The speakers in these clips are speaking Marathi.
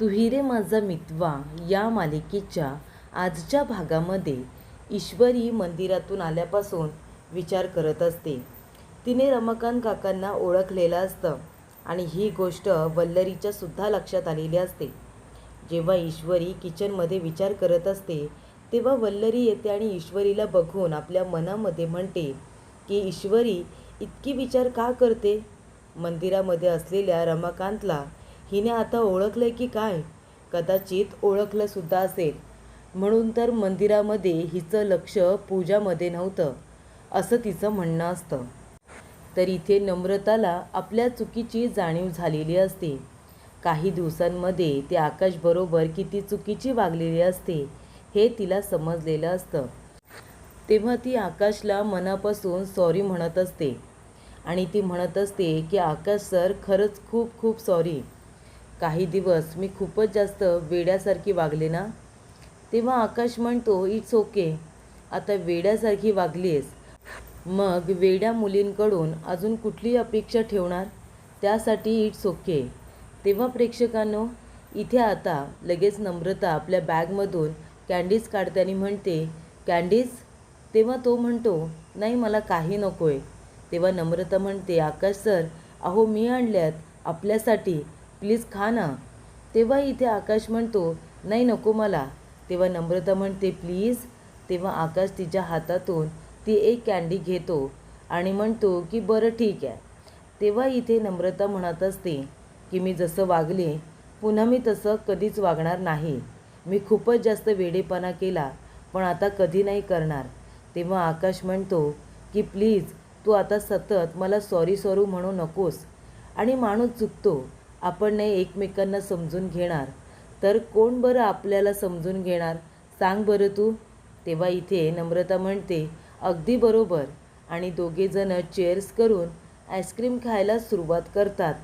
तुही रे माझा मितवा या मालिकेच्या आजच्या भागामध्ये ईश्वरी मंदिरातून आल्यापासून विचार करत असते. तिने रमाकांत काकांना ओळखलेलं असतं आणि ही गोष्ट वल्लरीच्या सुद्धा लक्षात आलेली असते. जेव्हा ईश्वरी किचनमध्ये विचार करत असते तेव्हा वल्लरी येते आणि ईश्वरीला बघून आपल्या मनामध्ये म्हणते की ईश्वरी इतकी विचार का करते. मंदिरामध्ये असलेल्या रमाकांतला हिने आता ओळखलंय की काय? कदाचित ओळखलं सुद्धा असेल, म्हणून तर मंदिरामध्ये हिचं लक्ष पूजामध्ये नव्हतं असं तिचं म्हणणं असतं. तर इथे नम्रताला आपल्या चुकीची जाणीव झालेली असते. काही दिवसांमध्ये ते आकाशबरोबर किती चुकीची वागलेली असते हे तिला समजलेलं असतं. तेव्हा ती आकाशला मनापासून सॉरी म्हणत असते आणि ती म्हणत असते की आकाश सर, खरंच खूप खूप सॉरी. काही दिवस मी खूपच जास्त वेड्यासारखी वागले ना. तेव्हा आकाश म्हणतो, इट्स ओके, आता वेड्यासारखी वागलीस मग वेड्या मुलींकडून अजून कुठली अपेक्षा ठेवणार, त्यासाठी इट्स ओके. तेव्हा प्रेक्षकांनो, इथे आता लगेच नम्रता आपल्या बॅगमधून कँडीज काढते आणि म्हणते, कँडीज. तेव्हा तो म्हणतो, नाही मला काही नको आहे. तेव्हा नम्रता म्हणते, आकाश सर, अहो मी आणल्यात आपल्यासाठी, प्लीज खा ना. तेव्हा इथे आकाश म्हणतो, नाही नको मला. तेव्हा नम्रता म्हणते, प्लीज. तेव्हा आकाश तिच्या हातातून ती एक कँडी घेतो आणि म्हणतो की बरं ठीक आहे. तेव्हा इथे नम्रता म्हणत असते की मी जसं वागले पुन्हा मी तसं कधीच वागणार नाही. मी खूपच जास्त वेडेपणा केला पण आता कधी नाही करणार. तेव्हा आकाश म्हणतो की प्लीज तू आता सतत मला सॉरी सॉरी म्हणू नकोस. आणि माणूस चुकतो, आपण नाही एकमेकांना समजून घेणार तर कोण बरं आपल्याला समजून घेणार, सांग बरं तू. तेव्हा इथे नम्रता म्हणते, अगदी बरोबर. आणि दोघेजण चेअर्स करून आईस्क्रीम खायला सुरुवात करतात.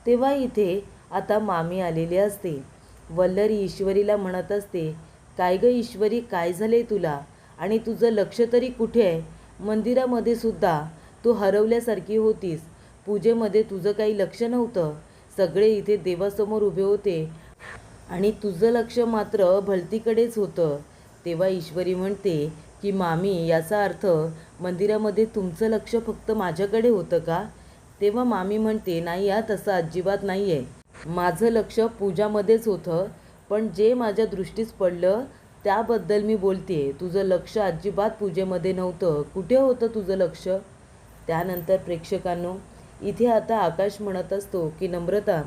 तेव्हा इथे आता मामी आलेली असते. वल्लरी ईश्वरीला म्हणत असते, काय गं ईश्वरी, काय झाले तुला आणि तुझं लक्ष तरी कुठे आहे? मंदिरामध्ये सुद्धा तू हरवल्यासारखी होतीस. पूजेमध्ये तुझं काही लक्ष नव्हतं. सगळे इथे देवासमोर उभे होते आणि तुझं लक्ष मात्र भलतीकडेच होतं. तेव्हा ईश्वरी म्हणते की मामी, याचा अर्थ मंदिरामध्ये तुमचं लक्ष फक्त माझ्याकडे होतं का? तेव्हा मामी म्हणते, नाही या, तसं अजिबात नाही आहे. माझं लक्ष पूजामध्येच होतं, पण जे माझ्या दृष्टीस पडलं त्याबद्दल मी बोलते. तुझं लक्ष अजिबात पूजेमध्ये नव्हतं. कुठे होतं तुझं लक्ष? त्यानंतर प्रेक्षकांनो, इथे आता आकाश म्हणत असतो की नम्रता,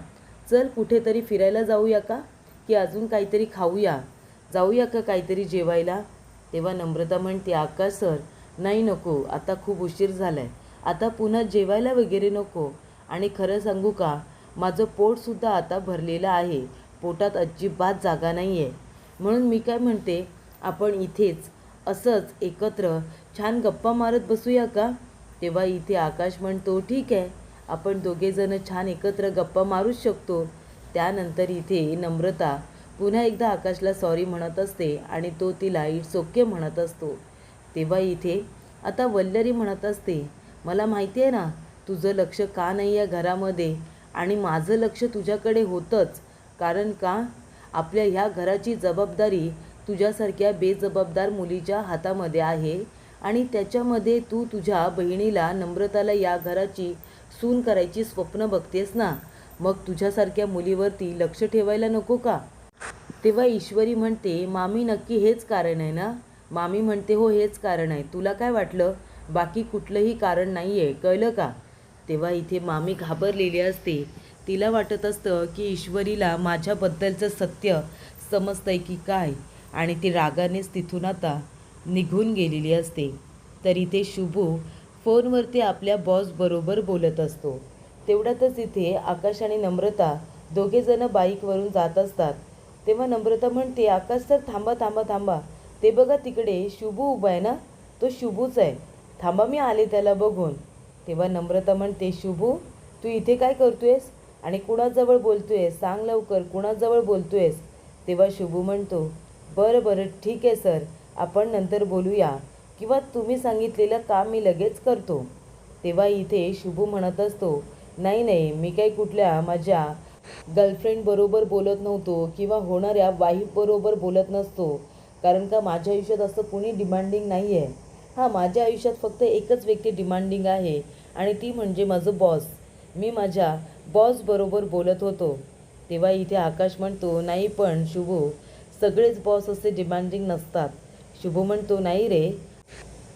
चल कुठेतरी फिरायला जाऊया का, की अजून काहीतरी खाऊया, जाऊया का काहीतरी जेवायला? तेव्हा नम्रता म्हणते, आकाश सर, नाही नको, आता खूप उशीर झाला आहे, आता पुन्हा जेवायला वगैरे नको. आणि खरं सांगू का, माझं पोटसुद्धा आता भरलेलं आहे, पोटात अजिबात जागा नाही आहे. म्हणून मी काय म्हणते, आपण इथेच असंच एकत्र छान गप्पा मारत बसूया का? तेव्हा इथे आकाश म्हणतो, ठीक आहे, आपण दोघेजण छान एकत्र गप्पा मारूच शकतो. त्यानंतर इथे नम्रता पुन्हा एकदा आकाशला सॉरी म्हणत असते आणि तो तिला इट्स ओके म्हणत असतो. तेव्हा इथे आता वल्लरी म्हणत असते, मला माहिती आहे ना तुझं लक्ष का नाही आहे घरामध्ये, आणि माझं लक्ष तुझ्याकडे होतंच. कारण का, आपल्या ह्या घराची जबाबदारी तुझ्यासारख्या बेजबाबदार मुलीच्या हातामध्ये आहे आणि त्याच्यामध्ये तू तुझ्या बहिणीला नम्रताला या घराची सून करायची स्वप्न बघतेस ना, मग तुझ्यासारख्या मुलीवरती लक्ष ठेवायला नको का? तेव्हा ईश्वरी म्हणते, मामी नक्की हेच कारण आहे ना? मामी म्हणते, हो हेच कारण आहे. तुला काय वाटलं? बाकी कुठलंही कारण नाही आहे, कळलं का? तेव्हा इथे मामी घाबरलेली असते. तिला वाटत असतं की ईश्वरीला माझ्याबद्दलचं सत्य समजतंय की काय, आणि ती रागानेच तिथून आता निघून गेलेली असते. तर इथे शुभू फोनवरती आपल्या बॉसबरोबर बोलत असतो. तेवढ्यातच इथे आकाश आणि नम्रता दोघेजणं बाईकवरून जात असतात. तेव्हा नम्रता म्हणते, आकाश सर, थांबा थांबा थांबा, ते बघा तिकडे शुभू उभा आहे ना, तो शुभूच आहे, थांबा मी आले त्याला बघून. तेव्हा नम्रता म्हणते, शुभू तू इथे काय करतोयस आणि कुणाजवळ बोलतोयस, सांग लवकर कुणाजवळ बोलतोयस? तेव्हा शुभू म्हणतो, बरं बरं ठीक आहे सर, आपण नंतर बोलूया, किंवा तुम्ही सांगितलेलं काम मी लगेच करतो. तेव्हा इथे शुभू म्हणत असतो, नाही नाही, मी काही कुठल्या माझ्या गर्लफ्रेंड बरोबर बोलत नव्हतो किंवा होणाऱ्या वाईफ बरोबर बोलत नसतो, कारण का माझ्या आयुष्यात असं कुणी डिमांडिंग नाही आहे. हां, माझ्या आयुष्यात फक्त एकच व्यक्ती डिमांडिंग आहे आणि ती म्हणजे माझं बॉस. मी माझ्या बॉस बरोबर बोलत होतो. तेव्हा इथे आकाश म्हणतो, नाही पण शुभू, सगळेच बॉस असे डिमांडिंग नसतात. शुभू म्हणतो, नाही रे,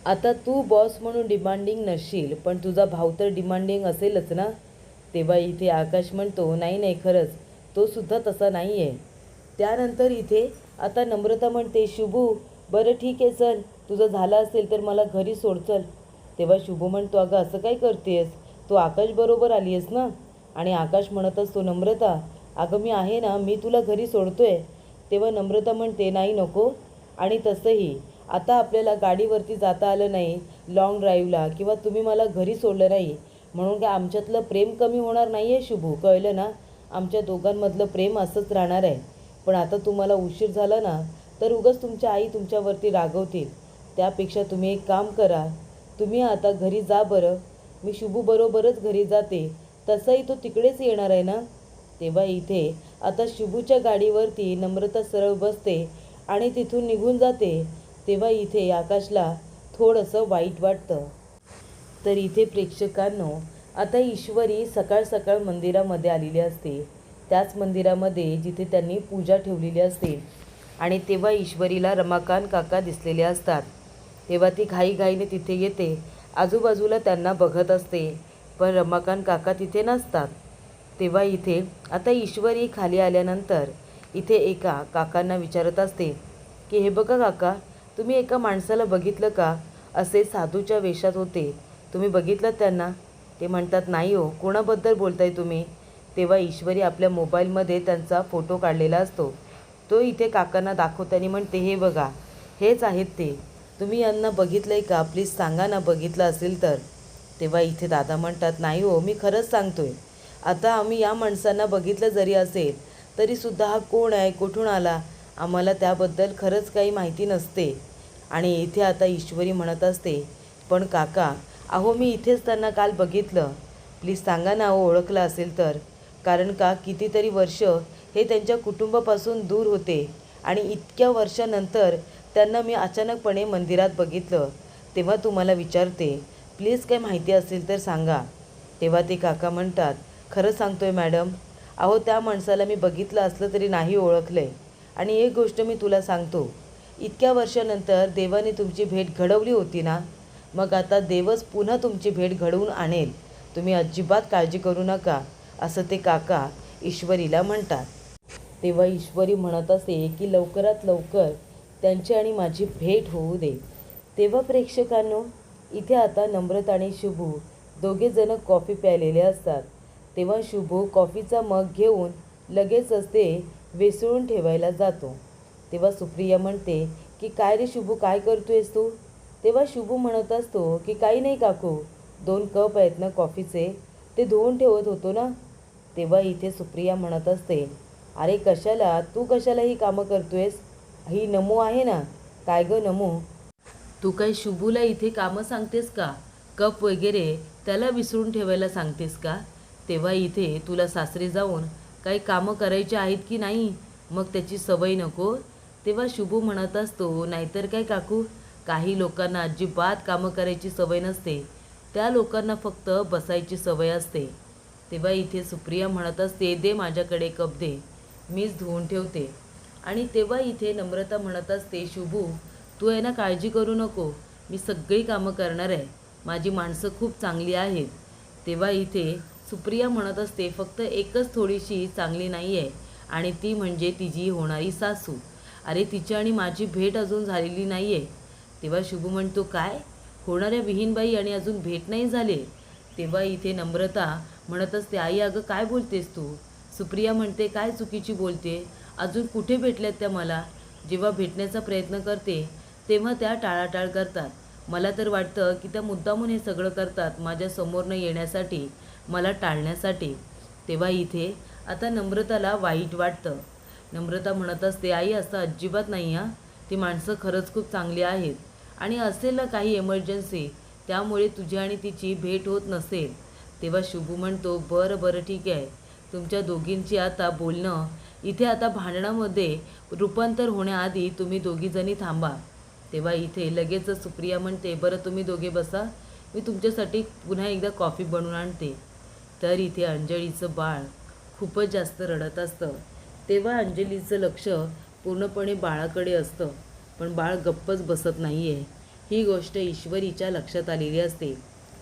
आता तू बॉस म्हणून डिमांडिंग नसशील, पण तुझा भाऊ तर डिमांडिंग असेलच ना. तेव्हा इथे आकाश म्हणतो, नाही नाही, खरंच तो सुद्धा तसा नाही आहे. त्यानंतर इथे आता नम्रता म्हणते, शुभू बरं ठीक आहे, चल तुझं झालं असेल तर मला घरी सोड चल. तेव्हा शुभू म्हणतो, अगं असं काय करतेस, तू आकाश बरोबर आली आहेस ना. आणि आकाश म्हणत असतो, नम्रता अगं मी आहे ना, मी तुला घरी सोडतोय. तेव्हा नम्रता म्हणते, नाही नको. आणि तसंही आता आपल्याला गाडीवरती जाता आलं नाही लाँग ड्राईव्हला, किंवा तुम्ही मला घरी सोडलं नाही म्हणून काय आमच्यातलं प्रेम कमी होणार नाही आहे शुभू, कळलं ना. आमच्या दोघांमधलं प्रेम असंच राहणार आहे. पण आता तुम्हाला उशीर झाला ना तर उगाच तुमच्या आई तुमच्यावरती रागवतील. त्यापेक्षा तुम्ही एक काम करा, तुम्ही आता घरी जा बरं. मी शुभू बरोबरच घरी जाते, तसंही तो तिकडेच येणार आहे ना. तेव्हा इथे आता शुभूच्या गाडीवरती नम्रता सरळ बसते आणि तिथून निघून जाते. तेव्हा इथे आकाशला थोडंसं वाईट वाटतं. तर इथे प्रेक्षकांनो, आता ईश्वरी सकाळ सकाळ मंदिरामध्ये आलेली असते. त्याच मंदिरामध्ये जिथे त्यांनी पूजा ठेवलेली असते. आणि तेव्हा ईश्वरीला रमाकांत काका दिसलेले असतात. तेव्हा ती घाईघाईने तिथे येते, आजूबाजूला त्यांना बघत असते, पण रमाकांत काका तिथे नसतात. तेव्हा इथे आता ईश्वरी खाली आल्यानंतर इथे एका काकांना विचारत असते की, हे बघा काका, तुम्ही एका माणसाला बघितलं का, असे साधूच्या वेशात होते, तुम्ही बघितलं त्यांना. ते म्हणतात, नाही हो, कोणाबद्दल बोलताय तुम्ही. तेव्हा ईश्वरी आपल्या मोबाईलमध्ये त्यांचा फोटो काढलेला असतो, तो इथे काकांना दाखवताना म्हणते, हे बघा, हेच आहेत ते, तुम्ही यांना बघितलं आहे का, प्लीज सांगा ना बघितलं असेल तर. तेव्हा इथे दादा म्हणतात, नाही हो, मी खरंच सांगतोय. आता आम्ही या माणसांना बघितलं जरी असेल तरीसुद्धा हा कोण आहे, कुठून आला, आम्हाला त्याबद्दल खरंच काही माहिती नसते. आणि इथे आता ईश्वरी म्हणत असते, पण काका, अहो मी इथेच त्यांना काल बघितलं, प्लीज सांगा ना, अहो ओळखलं असेल तर. कारण का कितीतरी वर्ष हे त्यांच्या कुटुंबापासून दूर होते आणि इतक्या वर्षानंतर त्यांना मी अचानकपणे मंदिरात बघितलं. तेव्हा तुम्हाला विचारते, प्लीज काय माहिती असेल तर सांगा. तेव्हा ते काका म्हणतात, खरं सांगतोय मॅडम, अहो त्या माणसाला मी बघितलं असलं तरी नाही ओळखलं आहे. आणि एक गोष्ट मी तुला सांगतो, इतक्या वर्षानंतर देवाने तुमची भेट घडवली होती ना, मग आता देवच पुन्हा तुमची भेट घडवून आणेल, तुम्ही अजिबात काळजी करू नका, असं ते काका ईश्वरीला म्हणतात. तेव्हा ईश्वरी म्हणत असे की लवकरात लवकर त्यांची आणि माझी भेट होऊ दे. तेव्हा प्रेक्षकांनो, इथे आता नम्रता आणि शुभू दोघेजणं कॉफी प्यायलेले असतात. तेव्हा शुभू कॉफीचा मग घेऊन लगेचच ते वेसळून ठेवायला जातो. तेव्हा सुप्रिया म्हणते की, काय रे शुभू, काय करतोयस तू. तेव्हा शुभू म्हणत असतो की, काही नाही काकू, 2 कप आहेत ना कॉफीचे, ते धुवून ठेवत होतो ना. तेव्हा इथे सुप्रिया म्हणत असते, अरे कशाला, तू कशाला ही कामं करतोयस, ही नमू आहे ना. काय गं नमू, तू काय शुभूला इथे कामं सांगतेस का, कप वगैरे त्याला विसरून ठेवायला सांगतेस का. तेव्हा इथे तुला सासरी जाऊन काही कामं करायची आहेत की नाही, मग त्याची सवय नको. तेव्हा शुभू म्हणत असतो, नाहीतर काय काकू, काही लोकांना अजिबात कामं करायची सवय नसते, त्या लोकांना फक्त बसायची सवय असते. तेव्हा इथे सुप्रिया म्हणत असते, दे माझ्याकडे कप दे, मीच धुवून ठेवते. आणि तेव्हा इथे नम्रता म्हणत असते, शुभू तू आहे ना, काळजी करू नको, मी सगळी कामं करणार आहे, माझी माणसं खूप चांगली आहेत. तेव्हा इथे सुप्रिया म्हणत असते, फक्त एकच थोडीशी चांगली नाही आहे, आणि ती म्हणजे तिची होणारी सासू. अरे तिची आणि माझी भेट अजून झालेली नाही आहे. तेव्हा शुभू म्हणतो, काय, होणाऱ्या विहीनबाई आणि अजून भेट नाही झाले. तेव्हा इथे नम्रता म्हणत असते, आई अगं काय बोलतेस तू. सुप्रिया म्हणते, काय चुकीची बोलते, अजून कुठे भेटल्यात त्या मला. जेव्हा भेटण्याचा प्रयत्न करते तेव्हा त्या टाळाटाळ करतात. मला तर वाटतं की त्या मुद्दामून हे सगळं करतात, माझ्या समोर न येण्यासाठी, मला टाळण्यासाठी. तेव्हा इथे आता नम्रताला वाईट वाटतं. नम्रता म्हणत असते, आई असं अजिबात नाही हां, ती माणसं खरंच खूप चांगली आहेत, आणि असेल ना काही एमर्जन्सी, त्यामुळे तुझी आणि तिची भेट होत नसेल. तेव्हा शुभू म्हणतो, बरं बरं ठीक आहे, तुमच्या दोघींची आता बोलणं इथे आता भांडणामध्ये रूपांतर होण्याआधी तुम्ही दोघीजणी थांबा. तेव्हा इथे लगेचच सुप्रिया म्हणते, बरं तुम्ही दोघे बसा, मी तुमच्यासाठी पुन्हा एकदा कॉफी बनवून आणते. तर इथे अंजलीचं बाळ खूपच जास्त रडत असतं. तेव्हा अंजलीचं लक्ष पूर्णपणे बाळाकडे असतं, पण बाळ गप्पच बसत नाही आहे. ही गोष्ट ईश्वरीच्या लक्षात आलेली असते.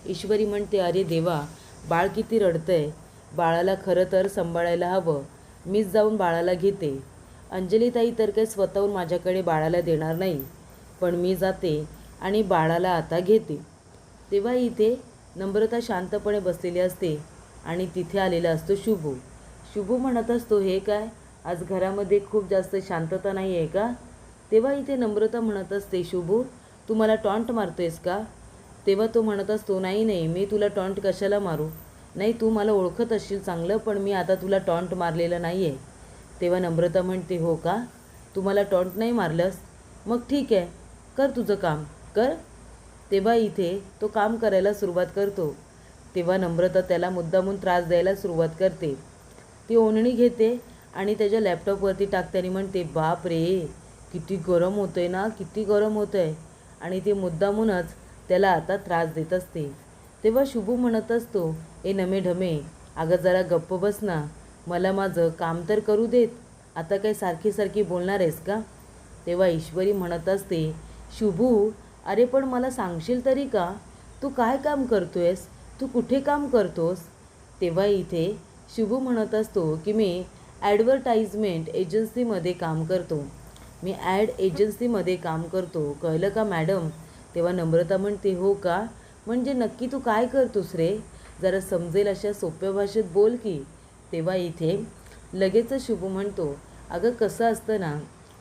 ईश्वरी म्हणते, अरे देवा, बाळ किती रडतंय, बाळाला खरं तर सांभाळायला हवं, मीच जाऊन बाळाला घेते. अंजलीताई तर काही स्वतःहून माझ्याकडे बाळाला देणार नाही, पण मी जाते आणि बाळाला आता घेते. तेव्हा इथे नम्रता शांतपणे बसलेली असते आणि तिथे आलेला असतो शुभू. शुभू म्हणत असतो, हे काय, आज घरामध्ये खूप जास्त शांतता नाही आहे का? तेव्हा इथे नम्रता म्हणत असते, शुभू तू मला टॉन्ट मारतोयस का? तेव्हा तो म्हणत असतो, नाही नाही, मी तुला टॉन्ट कशाला मारू, नाही तू मला ओळखत असशील चांगलं, पण मी आता तुला टॉन्ट मारलेलं नाही आहे. तेव्हा नम्रता म्हणते, हो का, तू मला टॉन्ट नाही मारलंस, मग ठीक आहे, कर तुझं काम कर. तेव्हा इथे तो काम करायला सुरुवात करतो. तेव्हा नम्रता त्याला मुद्दामून त्रास द्यायला सुरुवात करते. ती ओढणी घेते आणि त्याच्या लॅपटॉपवरती टाकते आणि म्हणते, बाप रे, किती गरम होतं आहे ना, किती गरम होतं आहे. आणि ती मुद्दामूनच त्याला आता त्रास देत असते. तेव्हा शुभू म्हणत असतो, ए नमे ढमे, अगं जरा गप्प बस ना, मला माझं काम तर करू देत, आता काय सारखी सारखी बोलणार आहेस का? तेव्हा ईश्वरी म्हणत असते, शुभू अरे पण मला सांगशील तरी का, तू काय काम करतोयस, तू कुठे काम करतोस? तेव्हा इथे शुभू म्हणत असतो की मी ॲडव्हर्टाइजमेंट एजन्सीमध्ये काम करतो, मी ॲड एजन्सीमध्ये काम करतो, कळलं का मॅडम? तेव्हा नम्रता म्हणते, हो का, म्हणजे नक्की तू काय करतोस रे, जरा समजेल अशा सोप्या भाषेत बोल की. तेव्हा इथे लगेचच शुभू म्हणतो, अगं कसं असतं ना,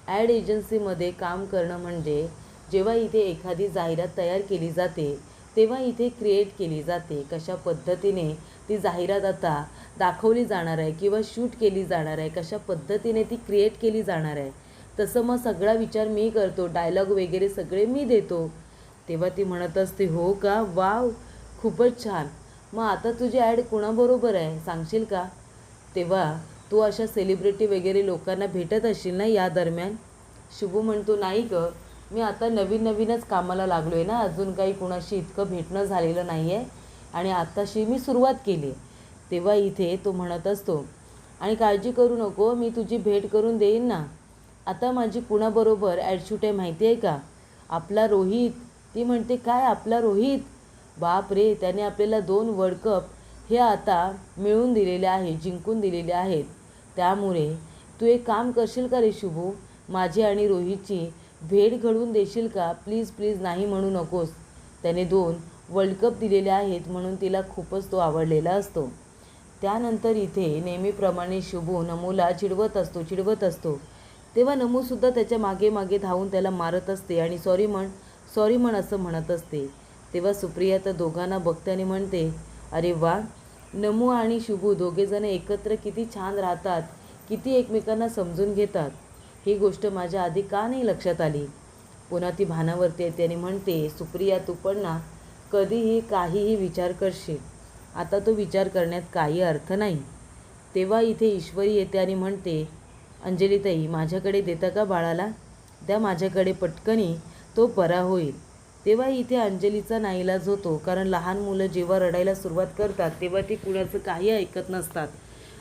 ॲड एजन्सीमध्ये काम करणं म्हणजे जेव्हा इथे एखादी जाहिरात तयार केली जाते तेव्हा इथे क्रिएट केली जाते, कशा पद्धतीने ती जाहिरात आता दाखवली जाणार आहे किंवा शूट केली जाणार आहे, कशा पद्धतीने ती क्रिएट केली जाणार आहे, तसं मग सगळा विचार मी करतो, डायलॉग वगैरे सगळे मी देतो. तेव्हा ती म्हणत असते, हो का, वाव, खूपच छान, मग आता तुझी ॲड कुणाबरोबर आहे सांगशील का? तेव्हा तू अशा सेलिब्रिटी वगैरे लोकांना भेटत असशील ना या दरम्यान? शुभू म्हणतो, नाही गं, मी आता नवीनच कामाला लागलो आहे ना, अजून काही कुणाशी इतकं भेटणं झालेलं नाही आहे आणि आत्ताशी मी सुरुवात केली. तेव्हा इथे तो म्हणत असतो, आणि काळजी करू नको, मी तुझी भेट करून देईन ना. आता माझी कुणाबरोबर ॲड शूट आहे माहिती आहे का? आपला रोहित. ती म्हणते, काय आपला रोहित? बाप रे, त्याने आपल्याला 2 वर्ल्ड कप हे आता मिळवून दिलेले आहे, जिंकून दिलेले आहेत. त्यामुळे तू एक काम करशील का रे शुभू, माझी आणि रोहितची भेट घडवून देशील का? प्लीज प्लीज, नाही म्हणू नकोस. त्याने 2 वर्ल्ड कप दिलेले आहेत म्हणून तिला खूपच तो आवडलेला असतो. त्यानंतर इथे नेहमीप्रमाणे शुभू नमूला चिडवत असतो. तेव्हा नमूसुद्धा त्याच्या मागे मागे धावून त्याला मारत असते आणि सॉरी म्हण असं म्हणत असते. तेव्हा सुप्रिया तर दोघांना बघते आणि म्हणते, अरे वा, नमू आणि शुभू दोघेजण एकत्र किती छान राहतात, किती एकमेकांना समजून घेतात, ही गोष्ट माझ्या आधी का नाही लक्षात आली? पुन्हा ती भानावरती येते आणि म्हणते, सुप्रिया तू पण ना कधीही काहीही विचार करशील, आता तो विचार करण्यात काही अर्थ नाही. तेव्हा इथे ईश्वरी येते आणि म्हणते, अंजलीताई माझ्याकडे देता का बाळाला, द्या माझ्याकडे पटकनी, तो बरा होईल. तेव्हा इथे अंजलीचा नाईलाज होतो, कारण लहान मुलं जेव्हा रडायला सुरुवात करतात तेव्हा ती कुणाचं काही ऐकत नसतात.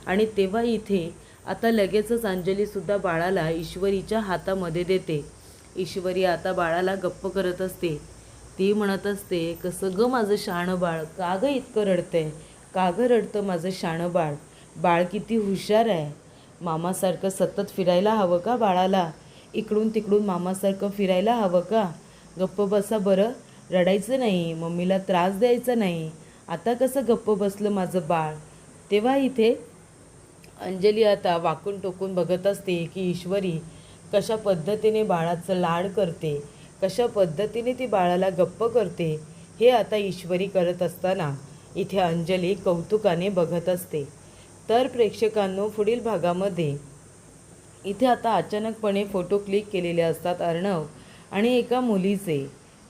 आणि तेव्हा इथे आता लगेचच अंजलीसुद्धा बाळाला ईश्वरीच्या हातामध्ये देते. ईश्वरी आता बाळाला गप्प करत असते. ती म्हणत असते, कसं गं माझं शहाणं बाळ, का गं इतकं रडतंय, का गं रडतं माझं शहाणं बाळ, बाळ किती हुशार आहे, मामासारखं सतत फिरायला हवं का बाळाला, इकडून तिकडून मामासारखं फिरायला हवं का, गप्प बसा बरं, रडायचं नाही, मम्मीला त्रास द्यायचा नाही, आता कसं गप्प बसलं माझं बाळ. तेव्हा इथे अंजली आता वाकून टोकून बघत असते की ईश्वरी कशा पद्धतीने बाळाचं लाड करते, कशा पद्धतीने ती बाळाला गप्प करते, हे आता ईश्वरी करत असताना इथे अंजली कौतुकाने बघत असते. तर प्रेक्षकांनो, पुढील भागामध्ये इथे आता अचानकपणे फोटो क्लिक केलेले असतात अर्णव आणि एका मुलीचे.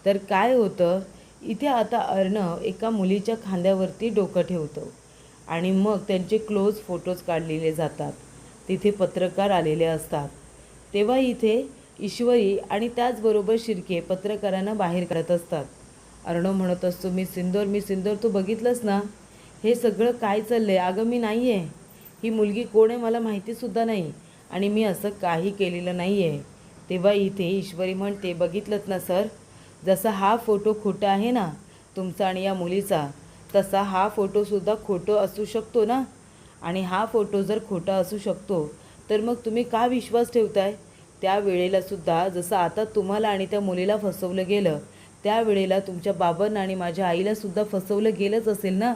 तर काय होतं इथे, आता अर्णव एका मुलीच्या खांद्यावरती डोकं ठेवतो आणि मग त्यांचे क्लोज फोटोज काढलेले जातात. तिथे पत्रकार आलेले असतात. तेव्हा इथे ईश्वरी आणि त्याचबरोबर शिर्के पत्रकारांना बाहेर काढत असतात. अर्णव म्हणत असतो, मी सिंदूर तू बघितलंस ना, हे सगळं काय चाललं आहे? अगं मी नाही आहे, ही मुलगी कोण आहे मला माहितीसुद्धा नाही आणि मी असं काही केलेलं नाही आहे. तेव्हा इथे ईश्वरी म्हणते, बघितलंत ना सर, जसा हा फोटो खोटा आहे ना तुमचा आणि या मुलीचा, तसा हा फोटोसुद्धा खोटं असू शकतो ना. आणि हा फोटो जर खोटा असू शकतो तर मग तुम्ही का विश्वास ठेवताय? त्या वेळेलासुद्धा जसं आता तुम्हाला आणि त्या मुलीला फसवलं गेलं, त्यावेळेला तुमच्या बाबांना आणि माझ्या आईलासुद्धा फसवलं गेलंच असेल ना.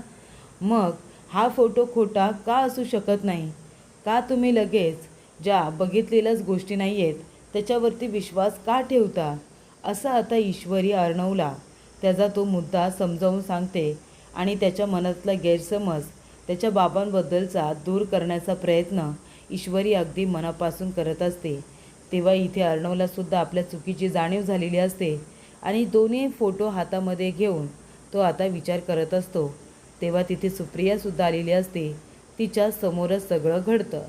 मग हा फोटो खोटा का असू शकत नाही? का तुम्ही लगेच ज्या बघितलेल्याच गोष्टी नाही आहेत त्याच्यावरती विश्वास का ठेवता? असं आता ईश्वरी अर्णवला त्याचा तो मुद्दा समजावून सांगते आणि त्याच्या मनातला गैरसमज त्याच्या बाबांबद्दलचा दूर करण्याचा प्रयत्न ईश्वरी अगदी मनापासून करत असते. तेव्हा इथे अर्णवलासुद्धा आपल्या चुकीची जाणीव झालेली असते आणि दोन्ही फोटो हातामध्ये घेऊन तो आता विचार करत असतो. तेव्हा तिथे सुप्रियासुद्धा आलेली असते. तिच्या समोरच सगळं घडतं.